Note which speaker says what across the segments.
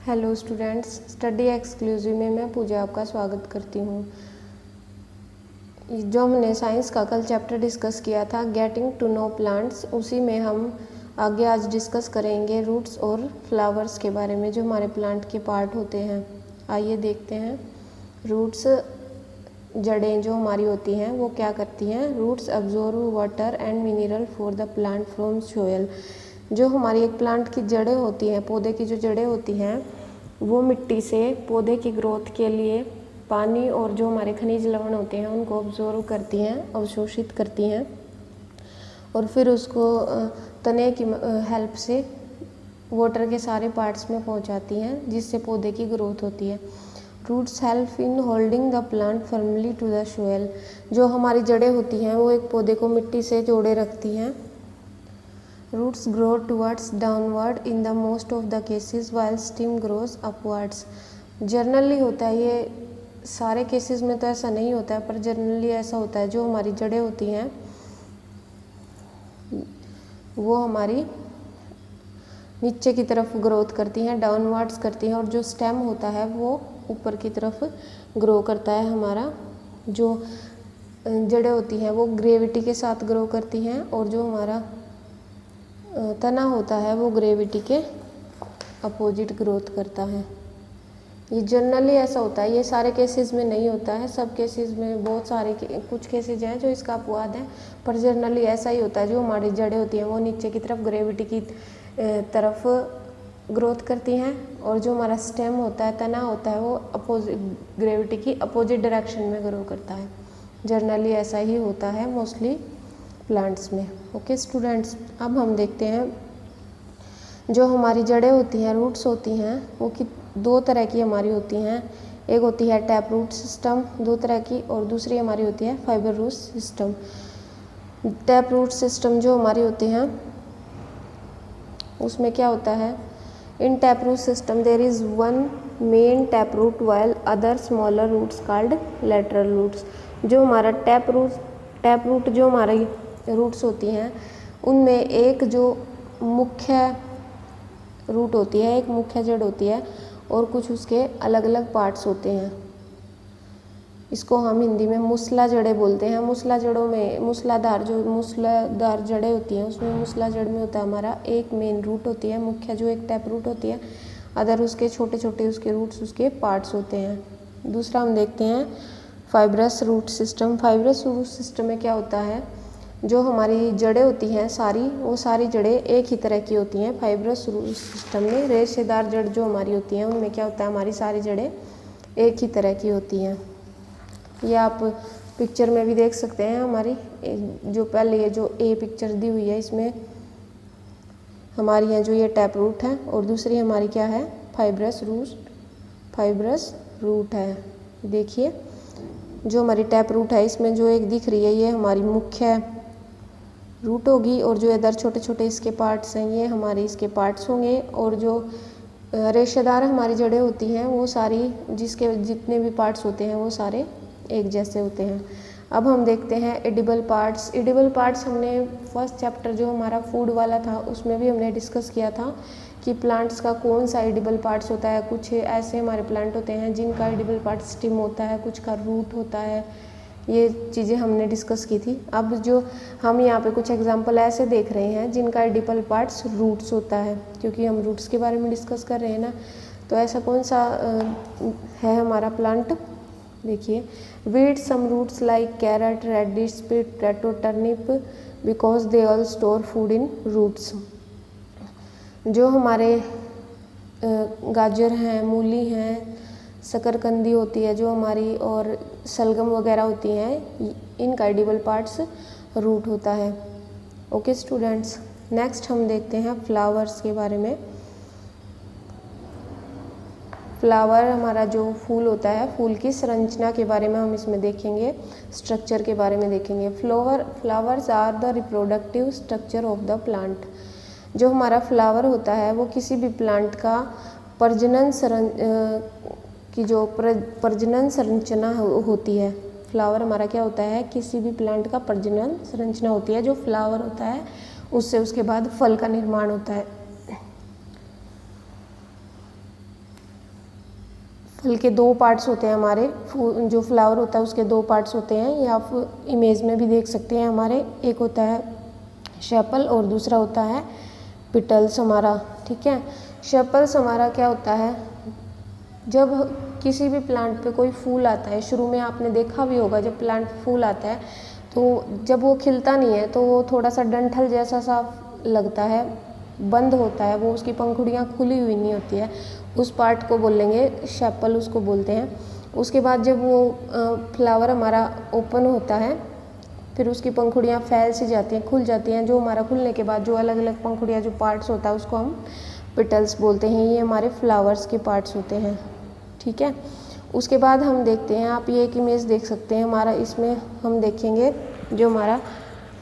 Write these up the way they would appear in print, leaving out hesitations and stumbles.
Speaker 1: Hello students, study exclusive में मैं पूजा आपका स्वागत करती हूँ। जो हमने साइंस का कल चैप्टर डिस्कस किया था गेटिंग टू नो प्लांट्स, उसी में हम आगे आज डिस्कस करेंगे रूट्स और फ्लावर्स के बारे में, जो हमारे प्लांट के पार्ट होते हैं। आइए देखते हैं। रूट्स, जड़ें जो हमारी होती हैं वो क्या करती हैं। Roots absorb water and mineral for the plant from soil. जो हमारी एक प्लांट की जड़ें होती हैं, पौधे की जो जड़ें होती हैं, वो मिट्टी से पौधे की ग्रोथ के लिए पानी और जो हमारे खनिज लवण होते हैं उनको अब्जॉर्व करती हैं, अवशोषित करती हैं, और फिर उसको तने की हेल्प से वाटर के सारे पार्ट्स में पहुंचाती हैं, जिससे पौधे की ग्रोथ होती है। Roots help in holding the plant firmly to the soil. जो हमारी जड़ें होती हैं वो एक पौधे को मिट्टी से जोड़े रखती हैं। Roots grow towards downward in the most of the cases while stem grows upwards. Generally होता है, ये सारे केसेस में तो ऐसा नहीं होता है, पर जनरली ऐसा होता है। जो हमारी जड़ें होती हैं वो हमारी नीचे की तरफ ग्रोथ करती हैं, डाउनवर्ड्स करती हैं, और जो स्टेम होता है वो ऊपर की तरफ ग्रो करता है। हमारा जो जड़ें होती हैं वो ग्रेविटी के साथ ग्रो करती हैं, और जो हमारा तना होता है वो ग्रेविटी के अपोजिट ग्रोथ करता है। ये जनरली ऐसा होता है, ये सारे केसेस में नहीं होता है। सब केसेस में, बहुत सारे कुछ केसेस हैं जो इसका अपवाद है, पर जनरली ऐसा ही होता है। जो हमारी जड़ें होती हैं वो नीचे की तरफ ग्रेविटी की तरफ ग्रोथ करती हैं, और जो हमारा स्टेम होता है, तना होता है, वो ग्रेविटी की अपोजिट डायरेक्शन में ग्रो करता है। जनरली ऐसा ही होता है मोस्टली प्लांट्स में। ओके स्टूडेंट्स, अब हम देखते हैं जो हमारी जड़ें होती हैं, रूट्स होती हैं, वो दो तरह की हमारी होती हैं। एक होती है टैप रूट सिस्टम, दो तरह की, और दूसरी हमारी होती है fibre root system. Tap root system जो हमारी होती हैं उसमें क्या होता है, इन tap root system there is one main tap root while other smaller roots called lateral roots. जो हमारा टैप रूट जो हमारी रूट्स होती हैं उनमें एक जो मुख्य रूट होती है, एक मुख्य जड़ होती है, और कुछ उसके अलग अलग पार्ट्स होते हैं। इसको हम हिंदी में मूसला जड़ें बोलते हैं। मूसला जड़ों में मूसलाधार जड़ें होती हैं, उसमें मूसला जड़ में होता है हमारा एक मेन रूट होती है, मुख्य जो एक टैप रूट होती है, अदर उसके छोटे छोटे उसके रूट्स, उसके पार्ट्स होते हैं। दूसरा हम देखते हैं fibrous root system. Fibrous root system में क्या होता है, जो हमारी जड़ें होती हैं वो सारी जड़ें एक ही तरह की होती हैं। फाइब्रस रूट सिस्टम में रेशेदार जड़ जो हमारी होती हैं उनमें क्या होता है, हमारी सारी जड़ें एक ही तरह की होती हैं। ये आप पिक्चर में भी देख सकते हैं। हमारी जो पहले ये जो ए पिक्चर दी हुई है, इसमें हमारी है जो ये टैप रूट है, और दूसरी हमारी क्या है, फाइब्रस रूट है। देखिए जो हमारी टैप रूट है, इसमें जो एक दिख रही है ये हमारी मुख्य रूट होगी, और जो इधर छोटे छोटे इसके पार्ट्स हैं ये हमारे इसके पार्ट्स होंगे, और जो रेशेदार हमारी जड़ें होती हैं वो सारी, जिसके जितने भी पार्ट्स होते हैं वो सारे एक जैसे होते हैं। अब हम देखते हैं एडिबल पार्ट्स। एडिबल पार्ट्स हमने फर्स्ट चैप्टर जो हमारा फूड वाला था उसमें भी हमने डिस्कस किया था कि प्लांट्स का कौन सा एडिबल पार्ट्स होता है। कुछ ऐसे हमारे प्लांट होते हैं जिनका एडिबल पार्ट स्टिम होता है, कुछ का रूट होता है। ये चीज़ें हमने डिस्कस की थी। अब जो हम यहाँ पे कुछ एग्जांपल ऐसे देख रहे हैं जिनका एडिबल पार्ट्स रूट्स होता है, क्योंकि हम रूट्स के बारे में डिस्कस कर रहे हैं ना। तो ऐसा कौन सा है हमारा प्लांट, देखिए, we eat some roots like carrot, radish, potato, turnip, because they all store food in roots. जो हमारे गाजर हैं, मूली हैं, शकरकंदी होती है जो हमारी, और सलगम वगैरह होती हैं, इनका एडिबल पार्ट्स रूट होता है। ओके स्टूडेंट्स, नेक्स्ट हम देखते हैं फ्लावर्स के बारे में। फ्लावर हमारा जो फूल होता है, फूल की संरचना के बारे में हम इसमें देखेंगे, स्ट्रक्चर के बारे में देखेंगे। Flowers are the reproductive structure of the plant. जो हमारा फ्लावर होता है वो किसी भी प्लांट का प्रजनन संरचना होती है। फ्लावर हमारा क्या होता है, किसी भी प्लांट का प्रजनन संरचना होती है। जो फ्लावर होता है उससे उसके बाद फल का निर्माण होता है। फल के दो पार्ट्स होते हैं हमारे, जो फ्लावर होता है उसके दो पार्ट्स होते हैं, ये आप इमेज में भी देख सकते हैं हमारे। एक होता है शेपल और दूसरा होता है पिटल्स हमारा, ठीक है। शेपल्स हमारा क्या होता है, जब किसी भी प्लांट पे कोई फूल आता है, शुरू में आपने देखा भी होगा जब प्लांट फूल आता है तो जब वो खिलता नहीं है तो वो थोड़ा सा डंठल जैसा सा लगता है, बंद होता है, वो उसकी पंखुड़ियाँ खुली हुई नहीं होती है, उस पार्ट को बोलेंगे शेपल, उसको बोलते हैं। उसके बाद जब वो फ्लावर हमारा ओपन होता है, फिर उसकी पंखुड़ियाँ फैल सी जाती हैं, खुल जाती हैं। जो हमारा खुलने के बाद जो अलग अलग पंखुड़ियाँ, जो पार्ट्स होता है उसको हम पिटल्स बोलते हैं। ये हमारे फ्लावर्स के पार्ट्स होते हैं, ठीक है। उसके बाद हम देखते हैं, आप ये एक इमेज देख सकते हैं हमारा, इसमें हम देखेंगे जो हमारा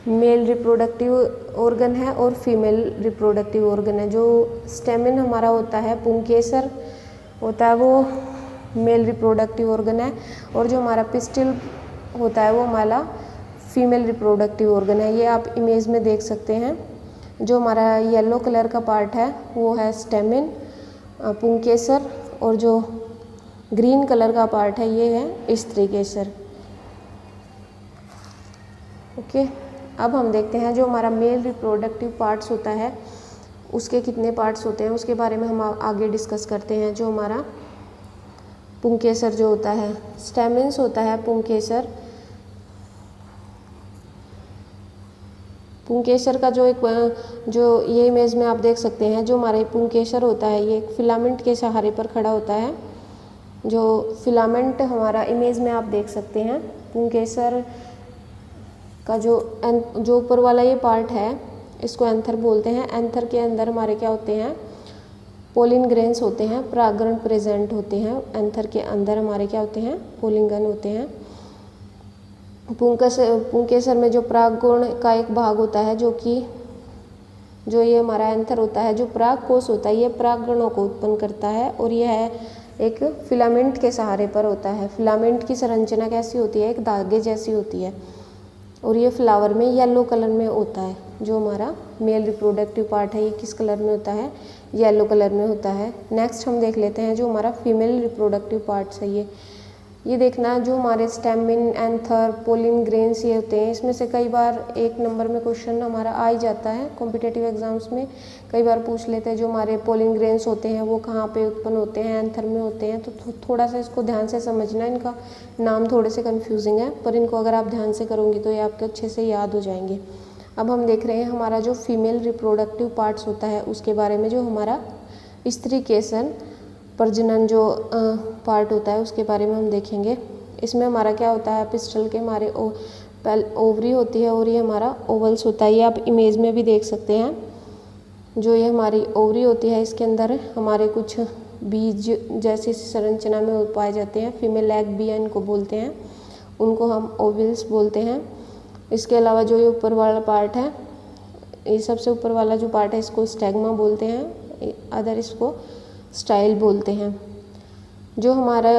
Speaker 1: मेल रिप्रोडक्टिव ऑर्गन है और फीमेल रिप्रोडक्टिव ऑर्गन है। जो स्टेमिन हमारा होता है, पुंकेसर होता है, वो मेल रिप्रोडक्टिव ऑर्गन है, और जो हमारा पिस्टिल होता है वो हमारा फीमेल रिप्रोडक्टिव ऑर्गन है। ये आप इमेज में देख सकते हैं। जो हमारा येलो कलर का पार्ट है वो है स्टेमिन, पुंकेसर, और जो ग्रीन कलर का पार्ट है ये है स्त्रीकेसर। ओके, अब हम देखते हैं जो हमारा मेल रिप्रोडक्टिव पार्ट्स होता है उसके कितने पार्ट्स होते हैं, उसके बारे में हम आगे डिस्कस करते हैं। जो हमारा पुंकेसर जो होता है, स्टेमिन्स होता है पुंकेसर। पुंकेसर का जो ये इमेज में आप देख सकते हैं, जो हमारा पुंकेसर होता है ये एक फिलामेंट के सहारे पर खड़ा होता है। जो फिलामेंट हमारा इमेज में आप देख सकते हैं, पुंकेसर का जो ऊपर वाला ये पार्ट है इसको एंथर बोलते हैं। एंथर के अंदर हमारे क्या होते हैं, पोलिन ग्रेन्स होते हैं, परागण प्रेजेंट होते हैं। एंथर के अंदर हमारे क्या होते हैं, पोलिंगन होते हैं। पुंकेसर में जो परागण का एक भाग होता है, जो ये हमारा एंथर होता है, जो पराग कोष होता है, ये परागणों को उत्पन्न करता है, और यह है एक फिलामेंट के सहारे पर होता है। फिलामेंट की संरचना कैसी होती है, एक धागे जैसी होती है, और ये फ्लावर में येलो कलर में होता है। जो हमारा मेल रिप्रोडक्टिव पार्ट है ये किस कलर में होता है, येलो कलर में होता है। नेक्स्ट हम देख लेते हैं जो हमारा फीमेल रिप्रोडक्टिव पार्ट्स है। ये देखना, जो हमारे स्टेमिन, एंथर, पोलिन ग्रेन्स ये होते हैं, इसमें से कई बार एक नंबर में क्वेश्चन हमारा आ ही जाता है कॉम्पिटिटिव एग्जाम्स में, कई बार पूछ लेते हैं जो हमारे पोलिन ग्रेन्स होते हैं वो कहाँ पे उत्पन्न होते हैं, एंथर में होते हैं। तो थोड़ा सा इसको ध्यान से समझना, इनका नाम थोड़े से कन्फ्यूजिंग है, पर इनको अगर आप ध्यान से करोगे तो ये आपके अच्छे से याद हो जाएंगे। अब हम देख रहे हैं हमारा जो फीमेल रिप्रोडक्टिव पार्ट्स होता है उसके बारे में। जो हमारा स्त्रीकेसन, प्रजनन जो पार्ट होता है उसके बारे में हम देखेंगे। इसमें हमारा क्या होता है, पिस्टल के हमारे ओवरी होती है, और ये हमारा ओवल्स होता है। ये आप इमेज में भी देख सकते हैं। जो ये हमारी ओवरी होती है इसके अंदर हमारे कुछ बीज जैसी संरचना में पाए जाते हैं। फीमेल एग भी इनको बोलते हैं, उनको हम ओवल्स बोलते हैं। इसके अलावा जो ये ऊपर वाला पार्ट है, ये सबसे ऊपर वाला जो पार्ट है इसको स्टैग्मा बोलते हैं, अदर इसको स्टाइल बोलते हैं। जो हमारा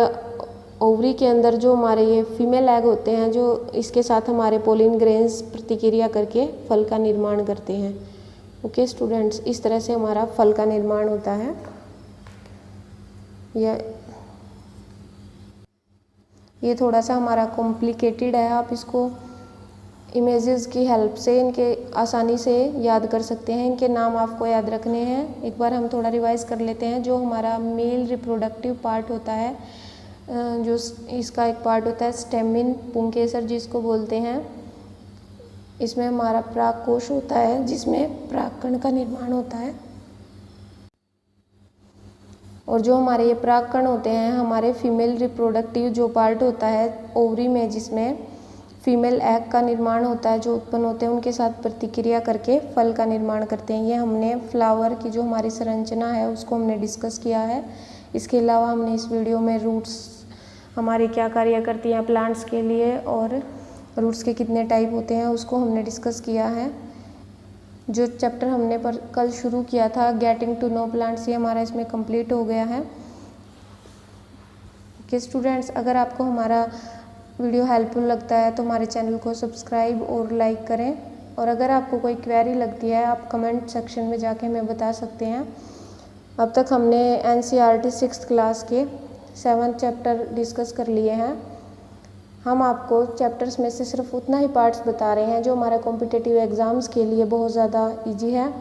Speaker 1: ओवरी के अंदर जो हमारे ये फीमेल एग होते हैं, जो इसके साथ हमारे पोलिन ग्रेन्स प्रतिक्रिया करके फल का निर्माण करते हैं। ओके स्टूडेंट्स, इस तरह से हमारा फल का निर्माण होता है। ये थोड़ा सा हमारा कॉम्प्लिकेटेड है, आप इसको इमेजेस की हेल्प से इनके आसानी से याद कर सकते हैं। इनके नाम आपको याद रखने हैं। एक बार हम थोड़ा रिवाइज कर लेते हैं। जो हमारा मेल रिप्रोडक्टिव पार्ट होता है, जो इसका एक पार्ट होता है स्टेमिन, पुंकेसर जिसको बोलते हैं। इसमें हमारा परागकोश होता है जिसमें परागकण का निर्माण होता है, और जो हमारे ये परागकण होते हैं हमारे फीमेल रिप्रोडक्टिव जो पार्ट होता है ओवरी में, जिसमें फीमेल एग का निर्माण होता है, जो उत्पन्न होते हैं उनके साथ प्रतिक्रिया करके फल का निर्माण करते हैं। ये हमने फ्लावर की जो हमारी संरचना है उसको हमने डिस्कस किया है। इसके अलावा हमने इस वीडियो में रूट्स हमारी क्या कार्य करती हैं प्लांट्स के लिए, और रूट्स के कितने टाइप होते हैं उसको हमने डिस्कस किया है। जो चैप्टर हमने कल शुरू किया था गेटिंग टू नो प्लांट्स, ये हमारा इसमें कंप्लीट हो गया है। ओके स्टूडेंट्स, अगर आपको हमारा वीडियो हेल्पफुल लगता है तो हमारे चैनल को सब्सक्राइब और लाइक करें, और अगर आपको कोई क्वेरी लगती है आप कमेंट सेक्शन में जाके हमें बता सकते हैं। अब तक हमने NCERT 6th क्लास के 7 चैप्टर डिस्कस कर लिए हैं। हम आपको चैप्टर्स में से सिर्फ उतना ही पार्ट्स बता रहे हैं जो हमारा कॉम्पिटिटिव एग्ज़ाम्स के लिए बहुत ज़्यादा इजी है,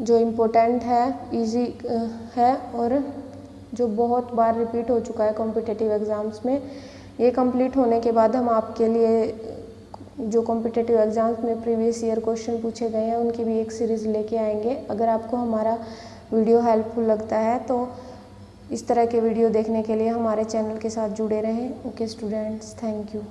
Speaker 1: जो इम्पोर्टेंट है, इजी है और जो बहुत बार रिपीट हो चुका है कॉम्पिटिटिव एग्ज़ाम्स में। ये कंप्लीट होने के बाद हम आपके लिए जो कॉम्पिटिटिव एग्ज़ाम्स में प्रीवियस ईयर क्वेश्चन पूछे गए हैं उनकी भी एक सीरीज़ लेके आएंगे। अगर आपको हमारा वीडियो हेल्पफुल लगता है तो इस तरह के वीडियो देखने के लिए हमारे चैनल के साथ जुड़े रहें। Okay students, thank you.